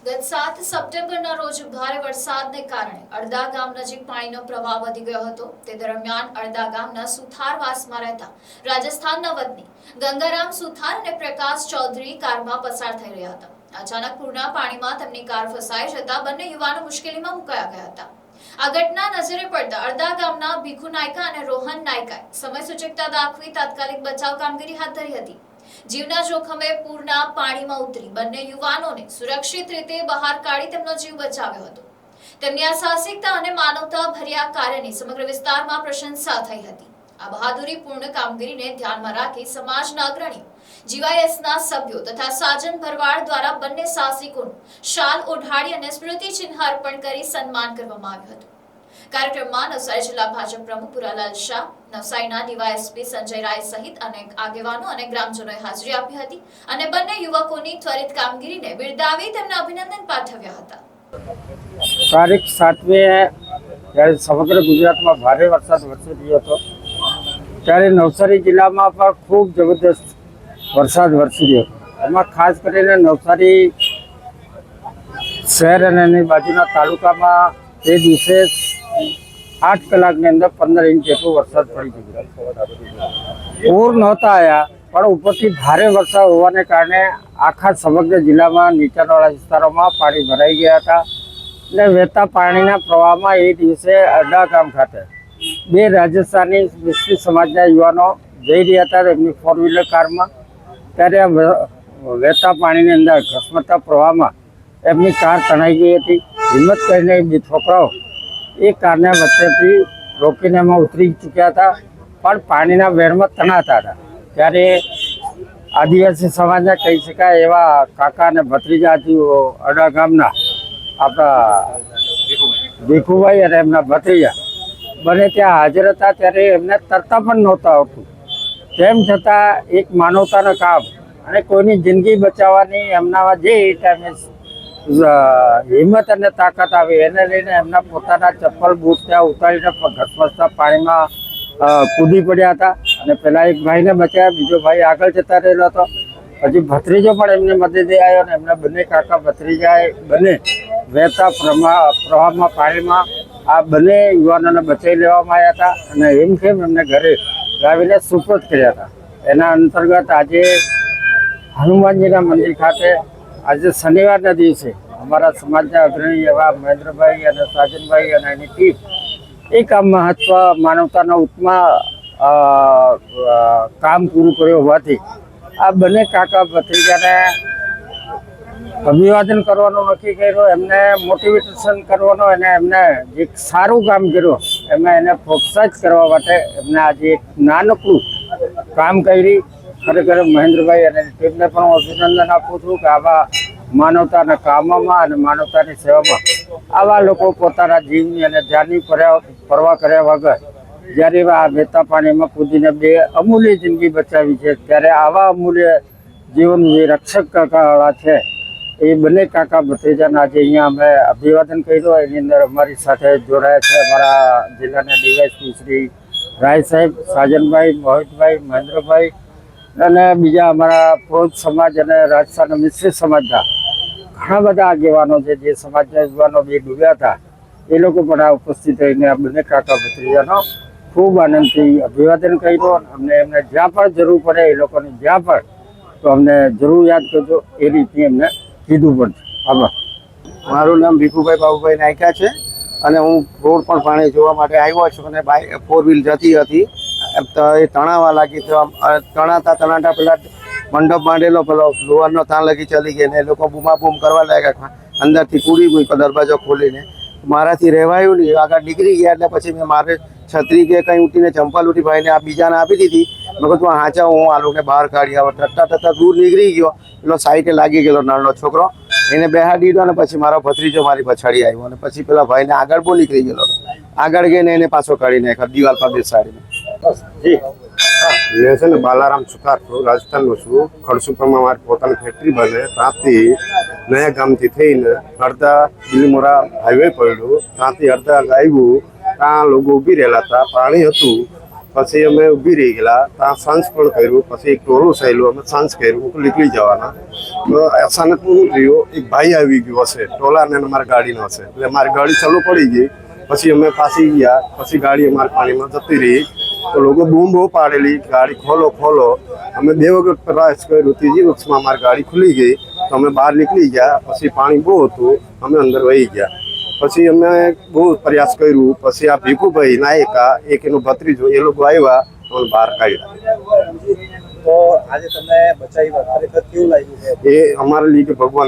ગત 7 સપ્ટેમ્બરના રોજ ભારે વરસાદને કારણે અડદા ગામ નજીક પાણીનો પ્રવાહ વધી ગયો હતો। તે દરમિયાન અડદા ગામના સુથારવાસમાં રહેતા રાજસ્થાનના વતની ગંગારામ સુથાર અને પ્રકાશ ચૌધરી કારમાં પસાર થઈ રહ્યા હતા। અચાનક પૂરના પાણીમાં તેમની કાર ફસાઈ જતા બંને યુવાનો મુશ્કેલીમાં મુકાયા ગયા હતા। આ ઘટના નજરે પડતા અડદા ગામના ભીખુ નાયકા અને રોહન નાયકાએ સમય સૂચકતા દાખવી તાત્કાલિક બચાવ કામગીરી હાથ ધરી હતી। जीवना जोखमे पूरना पाणी में उतरी बने युवानों ने सुरक्षित रीते बहार काढ़ी तेमनो जीव बचाव्यो हतो। तेमनी आ साहसिकता अने मानवता भर्या कार्यनी समग्र विस्तारमां प्रशंसा थई हती। आ बहादुरीपूर्ण कामगीरीने ध्यानमां राखी समाजना अग्रणी जीवायएसना सभ्यो तथा साजन भरवाड़ द्वारा बने साहसिकोनुं शाल ओढाड़ी अने स्मृति चिन्ह अर्पण करी सन्मान करवामां आव्युं हतुं। कार्यक्रमમાં નવસારી જિલ્લા ભાજપ પ્રમુખ પુરાલાલ શાહ, નવસારીના ડીવાયએસપી સંજય રાય સહિત અનેક આગેવાનો અને ગ્રામજનોએ હાજરી આપી હતી અને બંને યુવકોની ત્વરિત કામગીરીને બિરદાવી તેમને અભિનંદન પાઠવ્યા હતા। તારીખ 7મી જ્યારે સમગ્ર ગુજરાતમાં ભારે વરસાદ વરસી રહ્યો હતો ત્યારે નવસારી જિલ્લામાં પણ ખૂબ જબરદસ્ત વરસાદ વરસી રહ્યો હતો। એમાં ખાસ કરીને નવસારી શહેર અને એની બાજુના તાલુકામાં તે દિવસે 8 કલાકની અંદર 15 ઇંચ જેટલો વરસાદ પડી ગયો। પૂર નહોતા આવ્યા પણ ઉપરથી ભારે વરસાદ હોવાને કારણે આખા સમગ્ર જિલ્લામાં નીચાણવાળા વિસ્તારોમાં પાણી ભરાઈ ગયા હતા અને વહેતા પાણીના પ્રવાહમાં એ દિવસે અડદા ગામ ખાતે 2 રાજસ્થાની મિસ્ત્રી સમાજના યુવાનો જઈ રહ્યા હતા એમની 4-વ્હીલર કારમાં। ત્યારે વહેતા પાણીની અંદર ઘસમસતા પ્રવાહમાં એમની કાર તણાઈ ગઈ હતી। હિંમત કરીને 2 છોકરાઓ એ કારને વચ્ચેથી રોકીને એમાં ઉતરી ચૂક્યા હતા પણ પાણીના વેરમાં તણાતા હતા। ત્યારે આદિવાસી સમાજના કહી શકાય એવા કાકા અને ભત્રીજા અડદા ગામના આપણા ભીખુભાઈ અને એમના ભત્રીજા બંને ત્યાં હાજર હતા। ત્યારે એમને તરતા પણ નહોતા આવતું, તેમ છતાં એક માનવતાનું કામ અને કોઈની જિંદગી બચાવવાની એમનામાં જે એ ટાઈમે હિંમત અને તાકાત આવી એને લઈને એમના પોતાના ચપ્પલ બૂટ ત્યાં ઉતારીને ઘસમસતા પાણીમાં કૂદી પડ્યા હતા અને પેલા એક ભાઈને બચાવ્યા, બીજો ભાઈ આગળ જતા રહેલો હતો। પછી ભત્રીજો પણ એમને મદદે આવ્યો અને એમના બંને કાકા ભત્રીજાએ બંને વહેતા પ્રવાહમાં પાણીમાં આ બંને યુવાનોને બચાવી લેવામાં આવ્યા હતા અને હેમખેમ એમને ઘરે લાવીને સુપરત કર્યા હતા। એના અંતર્ગત આજે હનુમાનજીના મંદિર ખાતે આજે શનિવારના દિવસે અમારા સમાજના અગ્રણી એવા મહેન્દ્રભાઈ અને સાજનભાઈ અને એની ટીમ એક આ મહત્વ માનવતાના ઉત્તમ કામ પૂરું કર્યું હોવાથી આ બંને કાકા ભત્રીજાને અભિવાદન કરવાનું નક્કી કર્યું, એમને મોટિવેશન કરવાનું અને એમને જે સારું કામ કર્યું એમાં એને પ્રોત્સાહિત કરવા માટે એમને આજે એક નાનકડું કામ કરી। ખરેખર મહેન્દ્રભાઈ અને ટીમને પણ હું અભિનંદન આપું છું કે આવા માનવતાના કામોમાં અને માનવતાની સેવામાં આવા લોકો પોતાના જીવની અને જાનની પરવા કર્યા વગર જ્યારે આ વહેતા પાણીમાં કૂદીને 2 અમૂલ્ય જિંદગી બચાવી છે ત્યારે આવા અમૂલ્ય જીવન જે રક્ષક કાકાવાળા છે એ બંને કાકા ભત્રીજાના આજે અહીંયા અમે અભિવાદન કર્યું। એની અંદર અમારી સાથે જોડાયા છે અમારા જિલ્લાના ડીવાયએસપી શ્રી રાય સાહેબ, સાજનભાઈ, મોહિતભાઈ, મહેન્દ્રભાઈ અને બીજા અમારા પ્રોજ સમાજ અને રાજસ્થાનના મિશ્રિત સમાજના ઘણા બધા આગેવાનો છે જે સમાજના યુવાનો 2 ડૂબ્યા હતા એ લોકો પણ આ ઉપસ્થિત રહીને આ બંને કાકા ભત્રીજાનો ખૂબ આનંદથી અભિવાદન કર્યું। અમને એમને જ્યાં પણ જરૂર પડે એ લોકોને જ્યાં પણ તો અમને જરૂર યાદ કરજો એ રીતની એમને કીધું પણ છે। આભાર। મારું નામ ભીખુભાઈ બાબુભાઈ નાયકા છે અને હું રોડ પર પાણી જોવા માટે આવ્યો છું અને 4-વ્હીલ જતી હતી તો એ તણાવા લાગી તો તણાતા પેલા મંડપ માંડેલો પેલો લોહારનો ત્યાં લગી ચલી ગઈ ને એ લોકો બૂમાબૂમ કરવા લાગ્યા, અંદરથી કૂદી ગઈ દરવાજો ખોલીને, મારાથી રહેવાયું નહીં, આગળ નીકળી ગયા એટલે પછી મેં મારે છત્રી કે કંઈ ઉઠીને ચંપલ ઉઠી ભાઈને આ બીજાને આપી દીધી। મેં કહું તું હાચા હું આ લોકોને બહાર કાઢી આવો, ટટ્ટા દૂર નીકળી ગયો, પેલો સાઈડે લાગી ગયેલો નાનો છોકરો એને બેહાડી દીધો અને પછી મારો ભત્રીજો મારી પછાડી આવ્યો અને પછી પેલા ભાઈને આગળ બહુ નીકળી ગયેલો, આગળ ગઈને એને પાછો કાઢી નાખ્યો દિવાલ પર બેસાડીને। મેં છે ને બાલારામ સુથાર છું, રાજસ્થાનનો છું। ખડસુપરમાં મારી પોતાની ફેક્ટરી બને ત્યાંથી નયા ગામથી થઈને અડધા બિલીમોરા હાઈવે પડ્યું, ત્યાંથી અડધા આવ્યું, ત્યાં લોકો ઊભી રહેલા હતા, પાણી હતું પછી અમે ઊભી રહી ગયેલા, ત્યાં સાંજ પણ કર્યું, પછી એક ટોલું સહેલું અમે સાંજ કર્યું, હું નીકળી જવાના. તો અચાનક શું થયું, એક ભાઈ આવી ગયો હશે ટોલાને અને મારી ગાડીનો હશે, એટલે મારી ગાડી ચાલુ પડી ગઈ. પછી અમે પાછી ગયા, પછી ગાડી અમારી પાણીમાં જતી રહી. તો લોકો બૂમ બહુ પાડેલી, ગાડી ખોલો ખોલો. અમે 2 વખત પ્રયાસ કર્યો, ત્રીજી વખતમાં અમારી ગાડી ખુલી ગઈ. તો અમે બહાર નીકળી ગયા, પછી પાણી બહુ હતું, અમે અંદર વહી ગયા. પછી અમે બહુ પ્રયાસ કર્યું, પછી આ ભીખુભાઈ નાયકા, એક એનો ભત્રીજો, એ લોકો આવ્યા અને બહાર કાઢ્યા. તો આજે તમને બચાવ્યા, ખરેખર કેવું લાગ્યું છે? એ અમારા લીધે ભગવાન